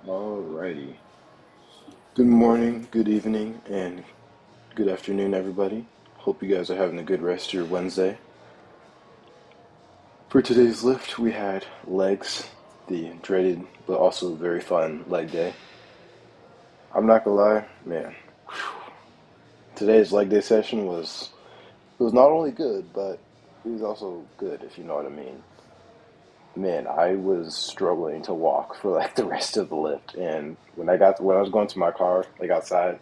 Alrighty. Good morning, good evening, and good afternoon, everybody. Hope you guys are having a good rest of your Wednesday. For today's lift, we had legs, the dreaded but also very fun leg day. I'm not gonna lie, man. Today's leg day session was not only good, but it was also good, if you know what I mean. Man, I was struggling to walk for like the rest of the lift, and when I was going to my car, like outside,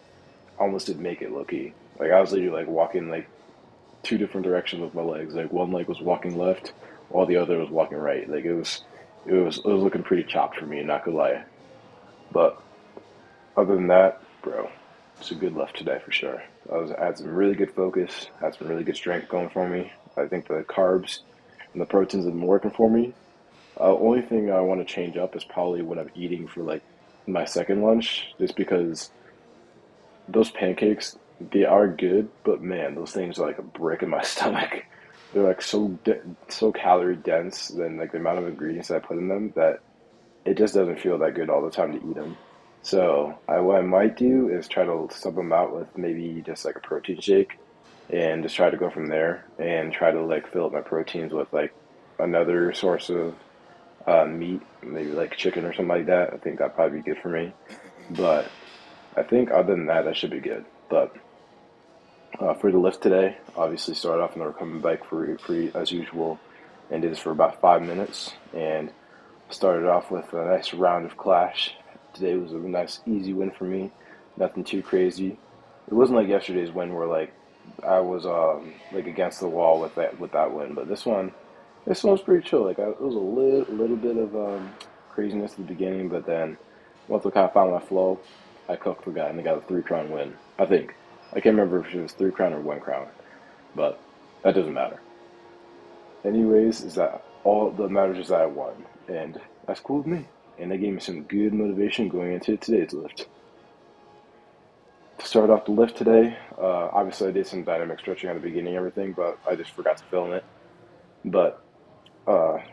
I almost didn't make it low key. Like I was literally like walking like two different directions with my legs. Like one leg was walking left, while the other was walking right. Like it was looking pretty chopped for me, not gonna lie. But other than that, bro, it's a good lift today for sure. I had some really good focus, had some really good strength going for me. I think the carbs and the proteins have been working for me. Only thing I want to change up is probably when I'm eating for like my second lunch, just because those pancakes, they are good, but man, those things are like a brick in my stomach. They're like so calorie dense, than like the amount of ingredients that I put in them, that it just doesn't feel that good all the time to eat them. So what I might do is try to sub them out with maybe just like a protein shake, and just try to go from there and try to like fill up my proteins with like another source of meat, maybe like chicken or something like that. I think that'd probably be good for me. But I think other than that, that should be good. But for the lift today, obviously started off on the recumbent bike for as usual, and did this for about 5 minutes, and started off with a nice round of Clash. Today was a nice easy win for me, nothing too crazy. It wasn't like yesterday's win where like I was like against the wall with that win, but this one was pretty chill. It was a little bit of craziness at the beginning, but then once I kind of found my flow, I cooked the guy and I got a 3 crown win. I think I can't remember if it was 3 crown or 1 crown, but that doesn't matter. Anyways, is that all that matters is that I won, and that's cool with me. And they gave me some good motivation going into today's lift. To start off the lift today, obviously I did some dynamic stretching at the beginning, and everything, but I just forgot to film it. But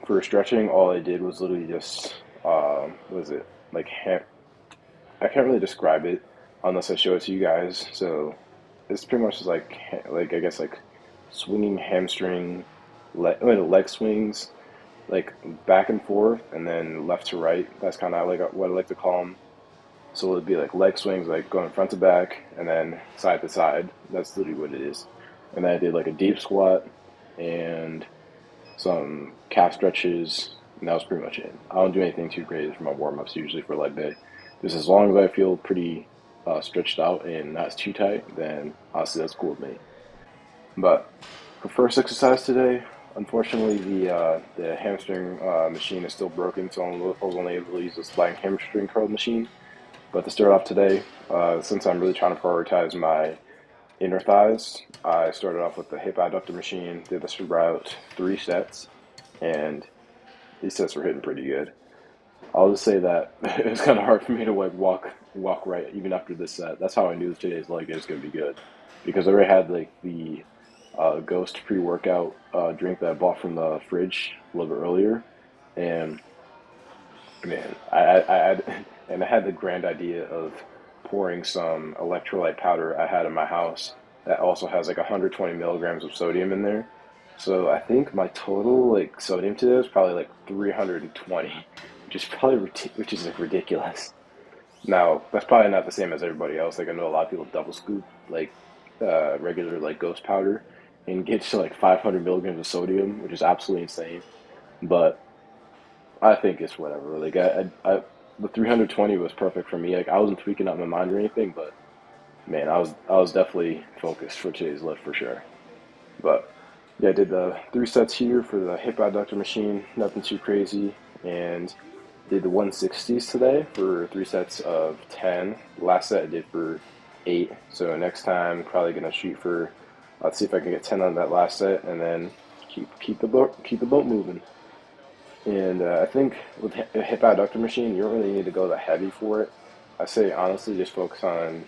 for stretching, all I did was literally just what is it like? I can't really describe it unless I show it to you guys. So it's pretty much just like I guess like swinging hamstring, leg swings, like back and forth, and then left to right. That's kind of like what I like to call them. So it'd be like leg swings, like going front to back, and then side to side. That's literally what it is. And then I did like a deep squat and some calf stretches, and that was pretty much it. I don't do anything too crazy for my warm ups usually for leg day. Just as long as I feel pretty stretched out and not too tight, then honestly that's cool with me. But for first exercise today, unfortunately the hamstring machine is still broken, so I was only able to use this line hamstring curl machine. But to start off today, since I'm really trying to prioritize my inner thighs, I started off with the hip adductor machine. Did this for about 3 sets, and these sets were hitting pretty good. I'll just say that it was kind of hard for me to like walk right even after this set. That's how I knew today's leg is going to be good, because I already had like the Ghost pre-workout drink that I bought from the fridge a little bit earlier, and man, I had the grand idea of pouring some electrolyte powder I had in my house that also has like 120 milligrams of sodium in there. So I think my total like sodium today is probably like 320, which is which is like ridiculous. Now that's probably not the same as everybody else. Like I know a lot of people double scoop like regular like ghost powder and get to like 500 milligrams of sodium, which is absolutely insane. But I think it's whatever. The 320 was perfect for me. Like I wasn't tweaking out my mind or anything, but man, I was definitely focused for today's lift for sure. But yeah, I did the 3 sets here for the hip adductor machine, nothing too crazy, and did the 160s today for 3 sets of 10. Last set I did for 8. So next time, probably gonna shoot for. Let's see if I can get 10 on that last set, and then keep the boat moving. And I think with a hip adductor machine, you don't really need to go that heavy for it. I say honestly, just focus on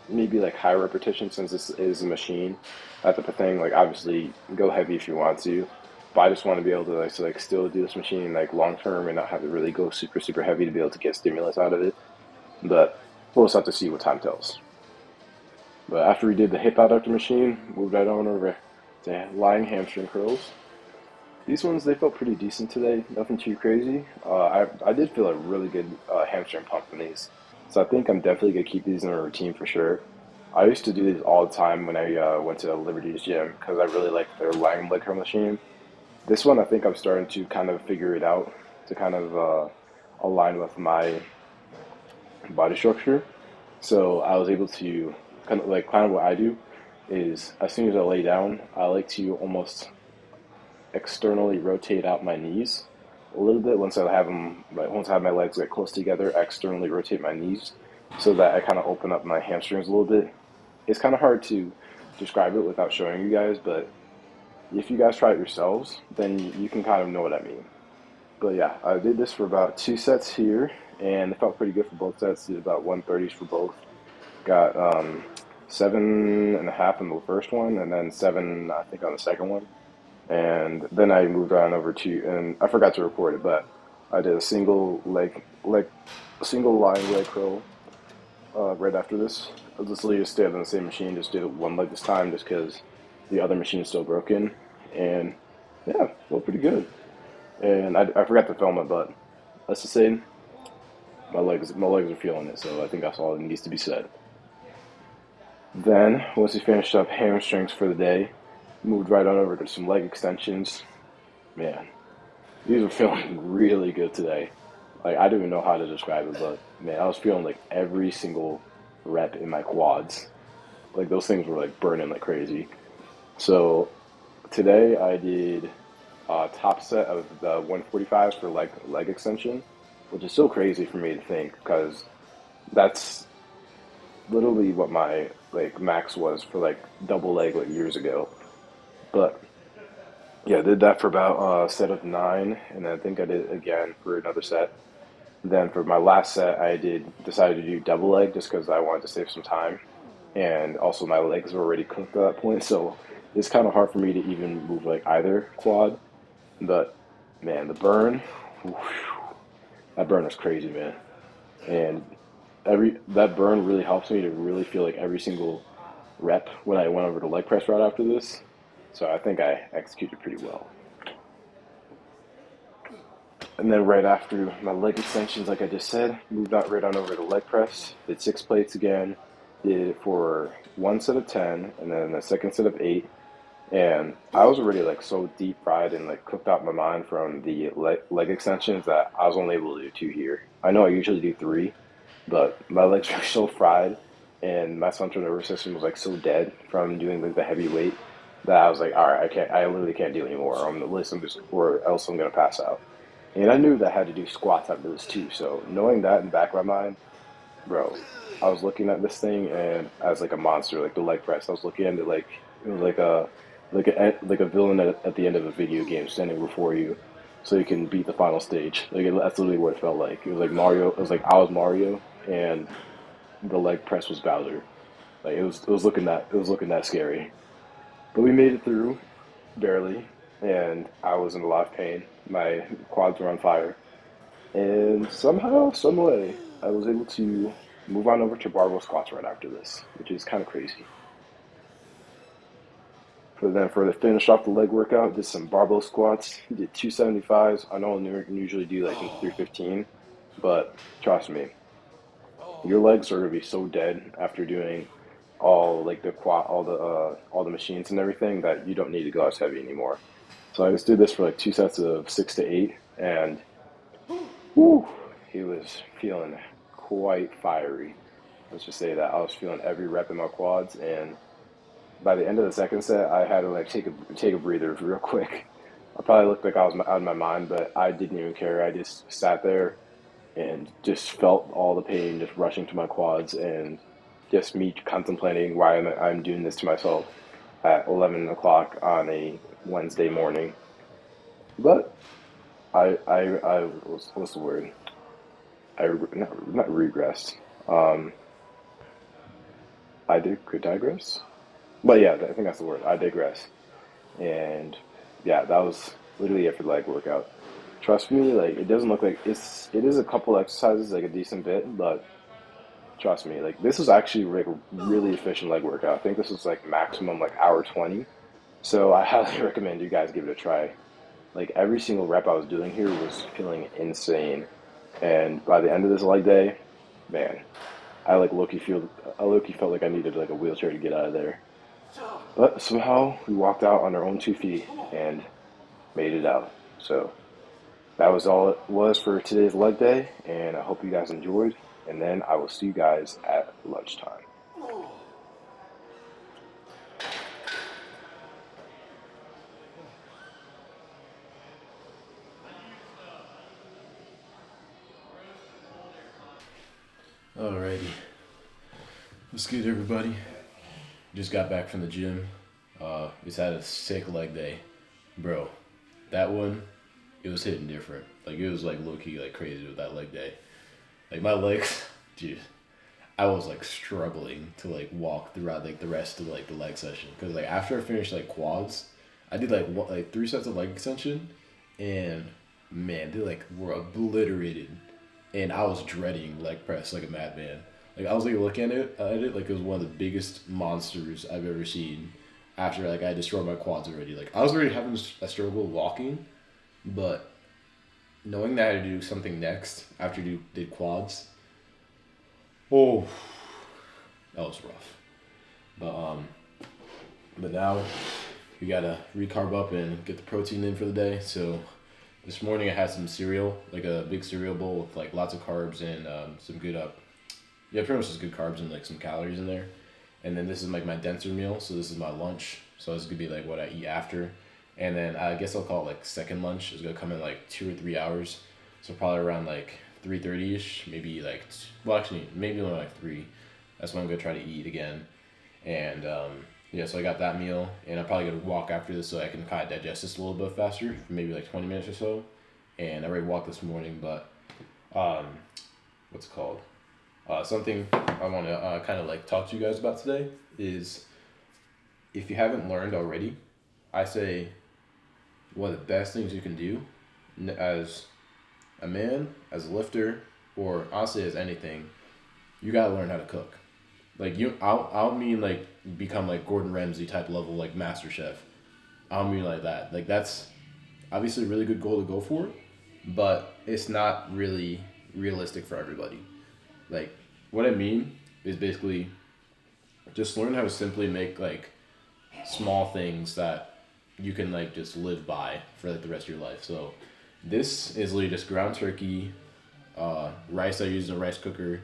maybe like high repetition, since this is a machine. That type of thing. Like obviously, go heavy if you want to, but I just want to be able to like still do this machine like long term and not have to really go super heavy to be able to get stimulus out of it. But we'll just have to see what time tells. But after we did the hip adductor machine, moved right on over to lying hamstring curls. These ones, they felt pretty decent today. Nothing too crazy. I did feel a really good hamstring pump in these. So I think I'm definitely going to keep these in a routine for sure. I used to do these all the time when I went to Liberty's gym because I really liked their lying leg curl machine. This one, I think I'm starting to kind of figure it out to kind of align with my body structure. So I was able to kind of what I do is as soon as I lay down, I like to almost externally rotate out my knees a little bit once I have them like once I have my legs like close together, externally rotate my knees so that I kind of open up my hamstrings a little bit. It's kind of hard to describe it without showing you guys, but if you guys try it yourselves, then you can kind of know what I mean. But yeah, I did this for about 2 sets here, and it felt pretty good for both sets. Did about 130s for both. Got 7.5 in the first one, and then seven, I think, on the second one. And then I moved on over to, and I forgot to record it, but I did a single lying leg curl right after this. I just literally just stayed on the same machine, just did it one leg this time, just because the other machine is still broken. And yeah, felt pretty good. And I forgot to film it, but let's just say my legs are feeling it, so I think that's all that needs to be said. Then once we finished up hamstrings for the day, moved right on over to some leg extensions. Man, these were feeling really good today. Like I don't even know how to describe it, but man, I was feeling like every single rep in my quads. Like those things were like burning like crazy. So today I did a top set of the 145s for leg extension, which is so crazy for me to think because that's literally what my like max was for like double leg like years ago. But yeah, I did that for about a set of nine, and then I think I did it again for another set. Then for my last set, I did decided to do double leg just because I wanted to save some time, and also my legs were already cooked at that point, so it's kind of hard for me to even move like either quad. But man, the burn, whew, that burn was crazy, man. And every that burn really helps me to really feel like every single rep when I went over to leg press right after this. So I think I executed pretty well. And then right after my leg extensions, like I just said, moved out right on over to leg press. Did 6 plates again. Did it for one set of 10, and then the second set of 8. And I was already like so deep fried and like cooked out my mind from the leg extensions that I was only able to do two here. I know I usually do three, but my legs were so fried and my central nervous system was like so dead from doing like the heavy weight that I was like, all right, I literally can't do anymore. I'm at least I'm just, or else I'm gonna pass out. And I knew that I had to do squats after this too. So knowing that in the back of my mind, bro, I was looking at this thing and as like a monster, like the leg press. I was looking at it like it was like a villain at the end of a video game standing before you, so you can beat the final stage. That's literally what it felt like. It was like Mario. It was like I was Mario and the leg press was Bowser. Like it was looking that scary. But we made it through barely, and I was in a lot of pain. My quads were on fire, and somehow, some way, I was able to move on over to barbell squats right after this, which is kind of crazy. For the finish off the leg workout, did some barbell squats, did 275s. I know I usually do like 315, but trust me, your legs are gonna be so dead after doing all like the quad, all the machines and everything that you don't need to go as heavy anymore. So I just did this for like 2 sets of 6 to 8, and whew, he was feeling quite fiery. Let's just say that I was feeling every rep in my quads, and by the end of the second set, I had to like take a breather real quick. I probably looked like I was out of my mind, but I didn't even care. I just sat there and just felt all the pain just rushing to my quads, and just me contemplating why I'm doing this to myself at 11 o'clock on a Wednesday morning. But I what's the word? Not regressed. Um, could digress, but yeah, I think that's the word. I digress, and yeah, that was literally every leg workout. Trust me, like it doesn't look like it is a couple exercises, like a decent bit, but trust me, like this was actually like a really efficient leg workout. I think this was like maximum like hour 20. So I highly recommend you guys give it a try. Like every single rep I was doing here was feeling insane. And by the end of this leg day, man, I low-key felt like I needed like a wheelchair to get out of there. But somehow we walked out on our own 2 feet and made it out. So that was all it was for today's leg day, and I hope you guys enjoyed. And then I will see you guys at lunchtime. Alrighty. What's good, everybody? Just got back from the gym. Just had a sick leg day. Bro, that one, it was hitting different. Like, it was like low key, like crazy with that leg day. Like, my legs, dude, I was like struggling to like walk throughout like the rest of like the leg session. Cause like after I finished like quads, I did like 3 sets of leg extension, and man, they like were obliterated, and I was dreading leg press like a madman. Like I was like looking at it like it was one of the biggest monsters I've ever seen. After like I destroyed my quads already, like I was already having a struggle walking, but knowing that I had to do something next after you did quads, oh, that was rough. But but now we gotta recarb up and get the protein in for the day. So this morning I had some cereal, like a big cereal bowl with like lots of carbs and some good yeah, pretty much just good carbs and like some calories in there. And then this is like my denser meal, so this is my lunch. So this is gonna be like what I eat after. And then I guess I'll call it like second lunch. It's gonna come in like 2 or 3 hours. So probably around like 3:30 ish, maybe like well actually maybe only like 3. That's when I'm gonna try to eat again. And yeah, so I got that meal, and I'm probably gonna walk after this so I can kind of digest this a little bit faster, for maybe like 20 minutes or so. And I already walked this morning, but um, what's it called? Something I want to kind of like talk to you guys about today is, if you haven't learned already, I say one of the best things you can do as a man, as a lifter, or honestly as anything, you gotta learn how to cook. Like I don't mean like become like Gordon Ramsay type level like Master Chef. I don't mean like that. Like that's obviously a really good goal to go for, but it's not really realistic for everybody. Like what I mean is basically just learn how to simply make like small things that you can like just live by for like the rest of your life. So this is literally just ground turkey, rice I use in a rice cooker,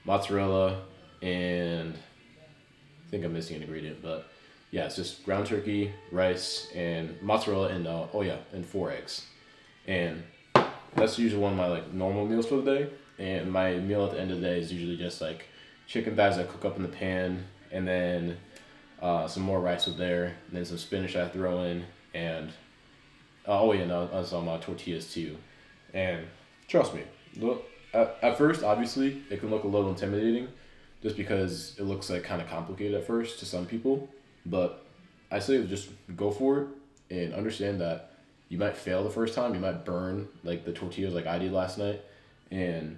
mozzarella, and I think I'm missing an ingredient, but yeah, it's just ground turkey, rice, and mozzarella, and oh yeah, and 4 eggs, and that's usually one of my like normal meals for the day. And my meal at the end of the day is usually just like chicken thighs I cook up in the pan, and then some more rice with there, and then some spinach I throw in, and oh yeah, no, some tortillas too. And trust me, look, at first, obviously, it can look a little intimidating, just because it looks like kind of complicated at first to some people. But I say just go for it and understand that you might fail the first time, you might burn like the tortillas like I did last night, and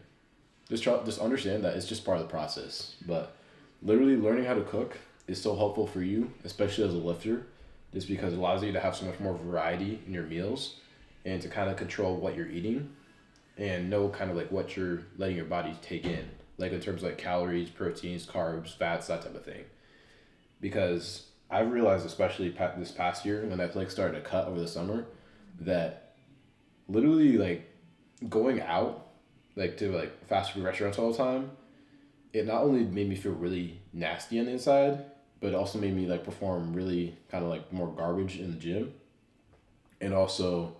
just understand that it's just part of the process. But literally learning how to cook is so helpful for you, especially as a lifter, just because it allows you to have so much more variety in your meals and to kind of control what you're eating and know kind of like what you're letting your body take in, like in terms of like calories, proteins, carbs, fats, that type of thing. Because I've realized, especially this past year when I like started to cut over the summer, that literally like going out like to like fast food restaurants all the time, it not only made me feel really nasty on the inside, but it also made me like perform really kind of like more garbage in the gym. And also,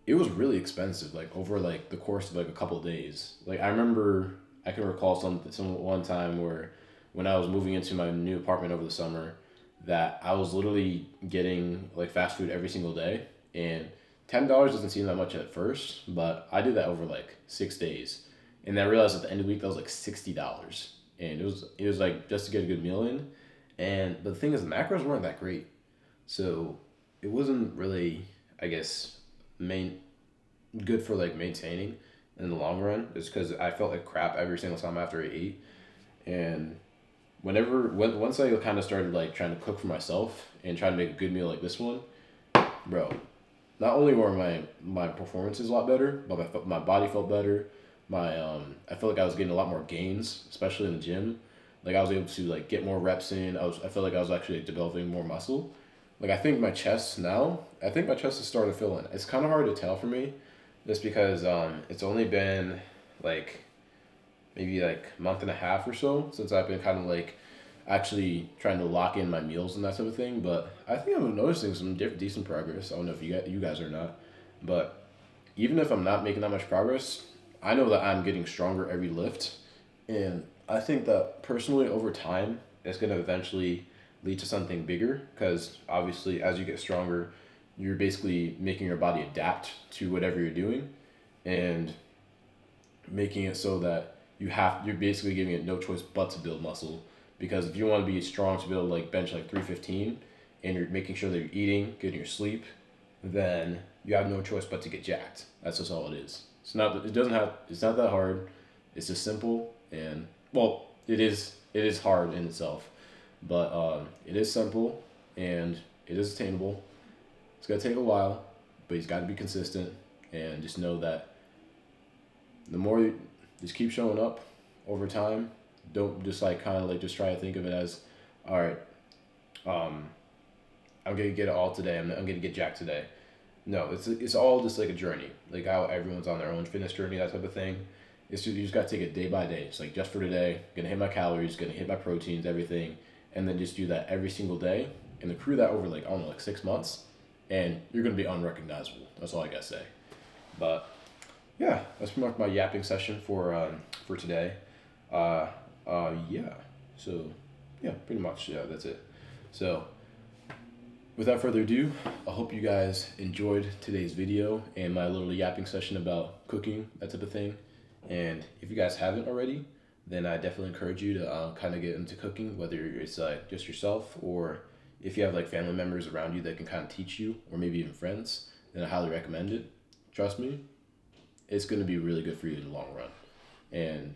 it was really expensive like over like the course of like a couple of days. Like I remember, I can recall some one time where when I was moving into my new apartment over the summer, that I was literally getting like fast food every single day, and $10 doesn't seem that much at first, but I did that over like 6 days, and then I realized at the end of the week that was like $60, and it was like just to get a good meal in, and but the thing is the macros weren't that great, so it wasn't really. I guess, main good for like maintaining in the long run, is because I felt like crap every single time after I ate. And once I kind of started like trying to cook for myself and trying to make a good meal like this one, bro, not only were my performances a lot better, but my body felt better. I felt like I was getting a lot more gains, especially in the gym. Like I was able to like get more reps in. I felt like I was actually developing more muscle. Like I think my chest is starting to fill in. It's kind of hard to tell for me, just because it's only been like maybe like a month and a half or so since I've been kind of like actually trying to lock in my meals and that type of thing. But I think I'm noticing some decent progress. I don't know if you guys are not, but even if I'm not making that much progress, I know that I'm getting stronger every lift, and I think that personally over time it's gonna eventually lead to something bigger. Because obviously, as you get stronger, you're basically making your body adapt to whatever you're doing, and making it so that you're basically giving it no choice but to build muscle. Because if you want to be strong to be able to like bench like 315, and you're making sure that you're eating, getting your sleep, then you have no choice but to get jacked. That's just all it is. It's not that hard. It's just simple. And well, it is hard in itself, but it is simple, and it is attainable. It's gonna take a while, but he's got to be consistent, and just know that the more you just keep showing up over time. Don't just like kind of like just try to think of it as, all right, um, I'm gonna get it all today. I'm gonna get jacked today. No, it's all just like a journey, like how everyone's on their own fitness journey, that type of thing. You just gotta take it day by day. It's like just for today, gonna hit my calories, gonna hit my proteins, everything, and then just do that every single day, and accrue that over like I don't know like 6 months, and you're gonna be unrecognizable. That's all I gotta say. But yeah, that's pretty much my yapping session for today. Uh, yeah. So yeah, pretty much yeah, that's it. So without further ado, I hope you guys enjoyed today's video and my little yapping session about cooking, that type of thing. And if you guys haven't already, then I definitely encourage you to kind of get into cooking, whether it's just yourself, or if you have like family members around you that can kind of teach you, or maybe even friends, then I highly recommend it. Trust me, it's going to be really good for you in the long run. And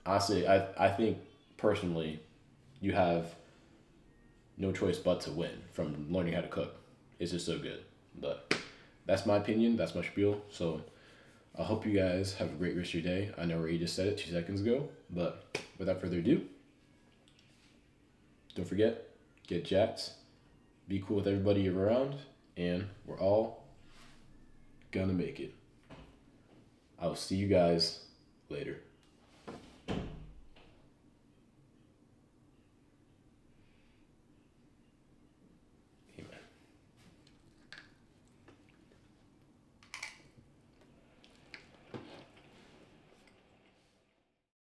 honestly, I think personally, you have no choice but to win from learning how to cook. It's just so good. But that's my opinion. That's my spiel. So I hope you guys have a great rest of your day. I know Ray just said it 2 seconds ago, but without further ado, don't forget, get jacked, be cool with everybody you're around, and we're all gonna make it. I'll see you guys later.